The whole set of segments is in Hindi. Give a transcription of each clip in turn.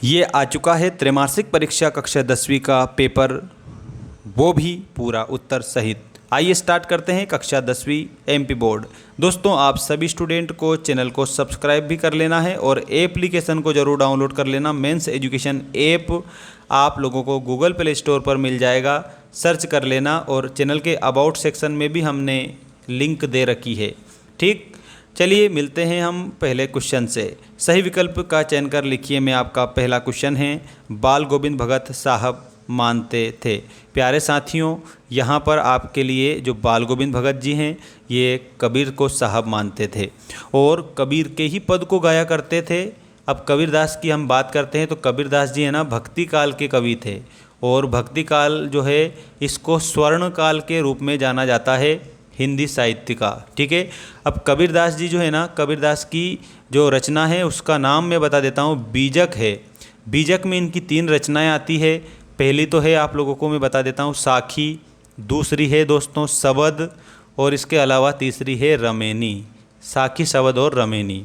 ये आ चुका है त्रैमासिक परीक्षा कक्षा 10वीं का पेपर, वो भी पूरा उत्तर सहित। आइए स्टार्ट करते हैं कक्षा 10वीं एमपी बोर्ड। दोस्तों, आप सभी स्टूडेंट को चैनल को सब्सक्राइब भी कर लेना है और एप्लीकेशन को ज़रूर डाउनलोड कर लेना। मेंस एजुकेशन ऐप आप लोगों को गूगल प्ले स्टोर पर मिल जाएगा, सर्च कर लेना और चैनल के अबाउट सेक्शन में भी हमने लिंक दे रखी है। ठीक, चलिए मिलते हैं हम पहले क्वेश्चन से। सही विकल्प का चयन कर लिखिए। मैं आपका पहला क्वेश्चन है, बाल गोविंद भगत साहब मानते थे। प्यारे साथियों, यहाँ पर आपके लिए जो बाल गोविंद भगत जी हैं, ये कबीर को साहब मानते थे और कबीर के ही पद को गाया करते थे। अब कबीरदास की हम बात करते हैं तो कबीरदास जी है ना, भक्ति काल के कवि थे और भक्ति काल जो है इसको स्वर्ण काल के रूप में जाना जाता है हिंदी साहित्य का। ठीक है, अब कबीरदास जी जो है ना, कबीरदास की जो रचना है उसका नाम मैं बता देता हूँ, बीजक है। बीजक में इनकी 3 रचनाएं आती है। पहली तो है, आप लोगों को मैं बता देता हूँ, साखी। दूसरी है दोस्तों शबद, और इसके अलावा तीसरी है रमेनी। साखी, शबद और रमेनी।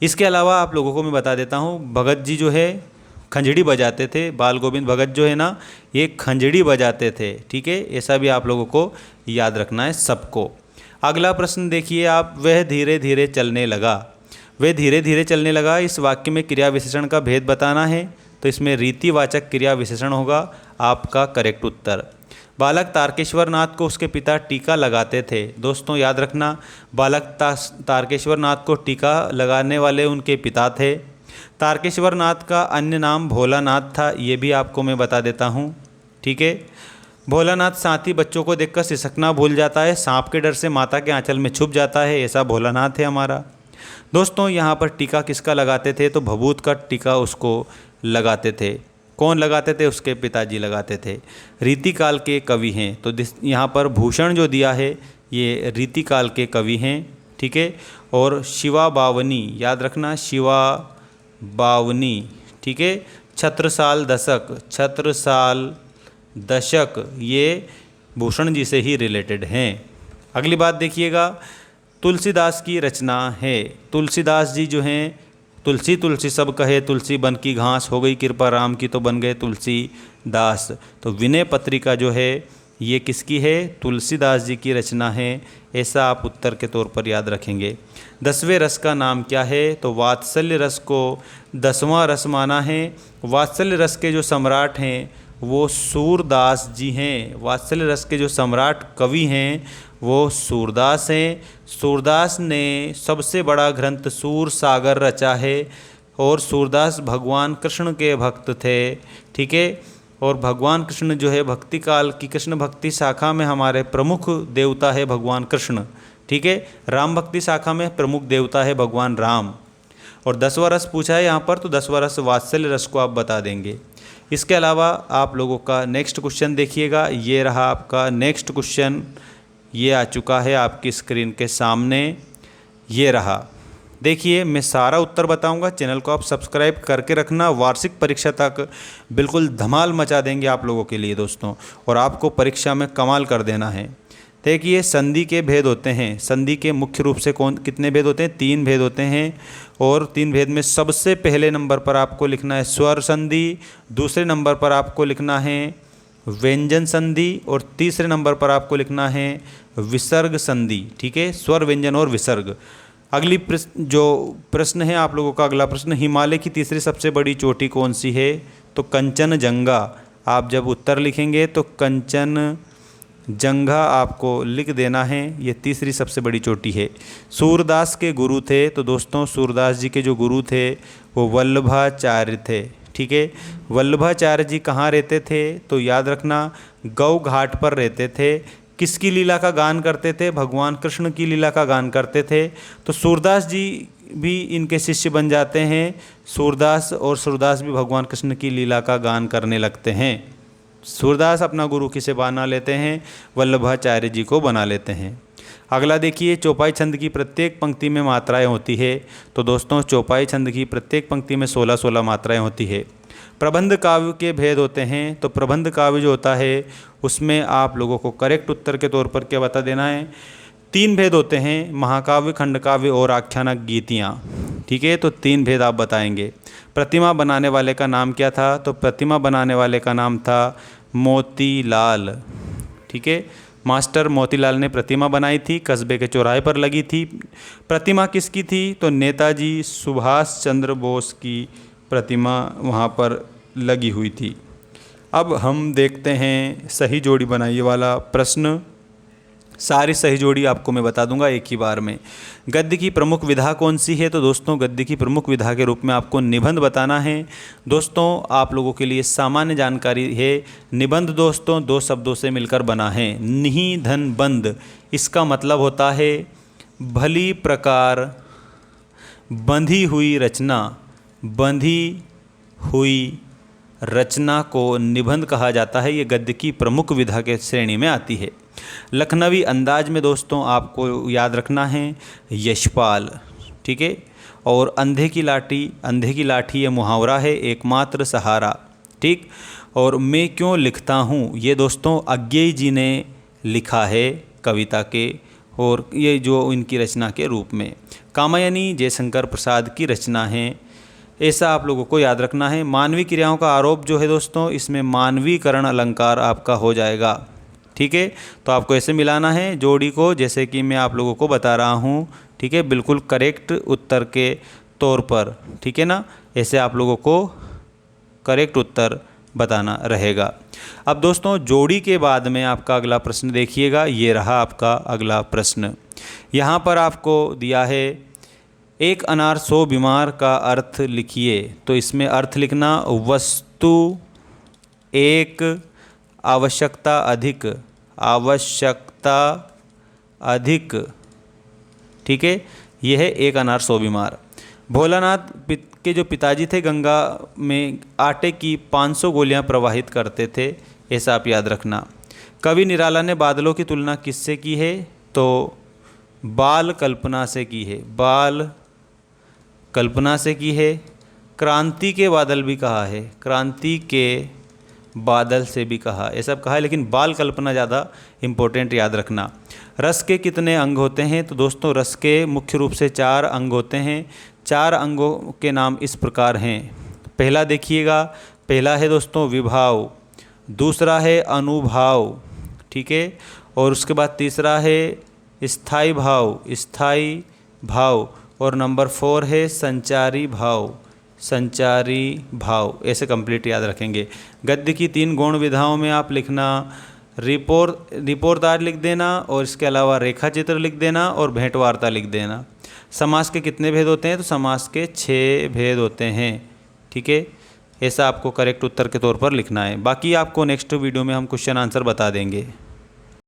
इसके अलावा आप लोगों को मैं बता देता हूँ, भगत जी जो है खंजड़ी बजाते थे। बाल गोविंद भगत जो है ना, ये खंजड़ी बजाते थे। ठीक है, ऐसा भी आप लोगों को याद रखना है सबको। अगला प्रश्न देखिए आप, वह धीरे धीरे चलने लगा। वह धीरे धीरे चलने लगा, इस वाक्य में क्रिया विशेषण का भेद बताना है, तो इसमें रीतिवाचक क्रिया विशेषण होगा आपका करेक्ट उत्तर। बालक तारकेश्वर नाथ को उसके पिता टीका लगाते थे। दोस्तों याद रखना, बालक तारकेश्वर नाथ को टीका लगाने वाले उनके पिता थे। तारकेश्वर नाथ का अन्य नाम भोलानाथ था, ये भी आपको मैं बता देता हूँ। ठीक है, भोलानाथ साथी बच्चों को देखकर सिसकना भूल जाता है, सांप के डर से माता के आंचल में छुप जाता है, ऐसा भोलानाथ है हमारा। दोस्तों यहाँ पर टीका किसका लगाते थे, तो भभूत का टीका उसको लगाते थे। कौन लगाते थे, उसके पिताजी लगाते थे। रीतिकाल के कवि हैं, तो यहाँ पर भूषण जो दिया है ये रीतिकाल के कवि हैं। ठीक है, और शिवा बावनी, याद रखना, शिवा बावनी। ठीक है, छत्रसाल दशक, छत्रसाल दशक ये भूषण जी से ही रिलेटेड हैं। अगली बात देखिएगा, तुलसीदास की रचना है। तुलसीदास जी जो हैं, तुलसी तुलसी सब कहे, तुलसी बन की घास, हो गई कृपा राम की तो बन गए तुलसीदास। तो विनय पत्रिका जो है ये किसकी है, तुलसीदास जी की रचना है, ऐसा आप उत्तर के तौर पर याद रखेंगे। 10वें रस का नाम क्या है, तो वात्सल्य रस को 10वां रस माना है। वात्सल्य रस के जो सम्राट हैं वो सूरदास जी हैं। वात्सल्य रस के जो सम्राट कवि हैं वो सूरदास हैं। सूरदास ने सबसे बड़ा ग्रंथ सूर सागर रचा है और सूरदास भगवान कृष्ण के भक्त थे। ठीक है, और भगवान कृष्ण जो है भक्ति काल की कृष्ण भक्ति शाखा में हमारे प्रमुख देवता है भगवान कृष्ण। ठीक है, राम भक्ति शाखा में प्रमुख देवता है भगवान राम। और 10वां रस पूछा है यहाँ पर, तो 10वां रस वात्सल्य रस को आप बता देंगे। इसके अलावा आप लोगों का नेक्स्ट क्वेश्चन देखिएगा, ये रहा आपका नेक्स्ट क्वेश्चन, ये आ चुका है आपकी स्क्रीन के सामने, ये रहा। देखिए, मैं सारा उत्तर बताऊंगा, चैनल को आप सब्सक्राइब करके रखना। वार्षिक परीक्षा तक बिल्कुल धमाल मचा देंगे आप लोगों के लिए दोस्तों, और आपको परीक्षा में कमाल कर देना है। देखिए, संधि के भेद होते हैं। संधि के मुख्य रूप से कितने भेद होते हैं, 3 भेद होते हैं। और 3 भेद में सबसे पहले नंबर पर आपको लिखना है स्वर संधि, दूसरे नंबर पर आपको लिखना है व्यंजन संधि, और तीसरे नंबर पर आपको लिखना है विसर्ग संधि। ठीक है, स्वर, व्यंजन और विसर्ग। अगली जो प्रश्न है आप लोगों का, अगला प्रश्न, हिमालय की तीसरी सबसे बड़ी चोटी कौन सी है, तो कंचनजंगा। आप जब उत्तर लिखेंगे तो कंचनजंगा आपको लिख देना है, ये तीसरी सबसे बड़ी चोटी है। सूरदास के गुरु थे, तो दोस्तों सूरदास जी के जो गुरु थे वो वल्लभाचार्य थे। ठीक है, वल्लभाचार्य जी कहाँ रहते थे, तो याद रखना, गौ घाट पर रहते थे। किसकी लीला का गान करते थे, भगवान कृष्ण की लीला का गान करते थे। तो सूरदास जी भी इनके शिष्य बन जाते हैं। सूरदास और सूरदास भी भगवान कृष्ण की लीला का गान करने लगते हैं। सूरदास अपना गुरु किसे बना लेते हैं, वल्लभाचार्य जी को बना लेते हैं। अगला देखिए, चौपाई छंद की प्रत्येक पंक्ति में मात्राएं होती है। तो दोस्तों चौपाई छंद की प्रत्येक पंक्ति में 16-16 मात्राएं होती है। प्रबंध काव्य के भेद होते हैं। तो प्रबंध काव्य जो होता है उसमें आप लोगों को करेक्ट उत्तर के तौर पर क्या बता देना है, 3 भेद होते हैं, महाकाव्य, खंडकाव्य और आख्यानक गीतियाँ। ठीक है, तो 3 भेद आप बताएंगे। प्रतिमा बनाने वाले का नाम क्या था? तो प्रतिमा बनाने वाले का नाम था मोतीलाल। ठीक है, मास्टर मोतीलाल ने प्रतिमा बनाई थी, कस्बे के चौराहे पर लगी थी। प्रतिमा किसकी थी? तो नेताजी सुभाष चंद्र बोस की प्रतिमा वहाँ पर लगी हुई थी। अब हम देखते हैं सही जोड़ी बनाइए वाला प्रश्न। सारी सही जोड़ी आपको मैं बता दूंगा एक ही बार में। गद्य की प्रमुख विधा कौन सी है? तो दोस्तों गद्य की प्रमुख विधा के रूप में आपको निबंध बताना है। दोस्तों आप लोगों के लिए सामान्य जानकारी है, निबंध दोस्तों 2 शब्दों से मिलकर बना है। निहि धन बंध, इसका मतलब होता है भली प्रकार बंधी हुई रचना। बंधी हुई रचना को निबंध कहा जाता है। ये गद्य की प्रमुख विधा के श्रेणी में आती है। लखनवी अंदाज में दोस्तों आपको याद रखना है यशपाल। ठीक है, और अंधे की लाठी ये मुहावरा है, एकमात्र सहारा। ठीक, और मैं क्यों लिखता हूँ, ये दोस्तों अज्ञेय जी ने लिखा है कविता के, और ये जो इनकी रचना के रूप में। कामायनी जयशंकर प्रसाद की रचना है, ऐसा आप लोगों को याद रखना है। मानवीय क्रियाओं का आरोप जो है दोस्तों, इसमें मानवीकरण अलंकार आपका हो जाएगा। ठीक है, तो आपको ऐसे मिलाना है जोड़ी को, जैसे कि मैं आप लोगों को बता रहा हूँ। ठीक है, बिल्कुल करेक्ट उत्तर के तौर पर। ठीक है ना, ऐसे आप लोगों को करेक्ट उत्तर बताना रहेगा। अब दोस्तों जोड़ी के बाद में आपका अगला प्रश्न देखिएगा, ये रहा आपका अगला प्रश्न। यहाँ पर आपको दिया है एक अनार 100 बीमार का अर्थ लिखिए। तो इसमें अर्थ लिखना वस्तु एक, आवश्यकता अधिक। ठीक है, यह है एक अनार 100 बीमार। भोलानाथ के जो पिताजी थे गंगा में आटे की 500 गोलियां प्रवाहित करते थे, ऐसा आप याद रखना। कवि निराला ने बादलों की तुलना किससे की है? तो बाल कल्पना से की है। बाल कल्पना से की है। क्रांति के बादल भी कहा है, क्रांति के बादल से भी कहा, ये सब कहा है, लेकिन बाल कल्पना ज़्यादा इम्पोर्टेंट याद रखना। रस के कितने अंग होते हैं? तो दोस्तों रस के मुख्य रूप से 4 अंग होते हैं। 4 अंगों के नाम इस प्रकार हैं। पहला देखिएगा, पहला है दोस्तों विभाव, दूसरा है अनुभाव। ठीक है, और उसके बाद तीसरा है स्थायी भाव, और नंबर 4 है संचारी भाव। ऐसे कंप्लीट याद रखेंगे। गद्य की 3 गौण विधाओं में आप लिखना रिपोर्टाज लिख देना, और इसके अलावा रेखा चित्र लिख देना, और भेंटवार्ता लिख देना। समास के कितने भेद होते हैं? तो समास के 6 भेद होते हैं। ठीक है, ऐसा आपको करेक्ट उत्तर के तौर पर लिखना है। बाकी आपको नेक्स्ट वीडियो में हम क्वेश्चन आंसर बता देंगे।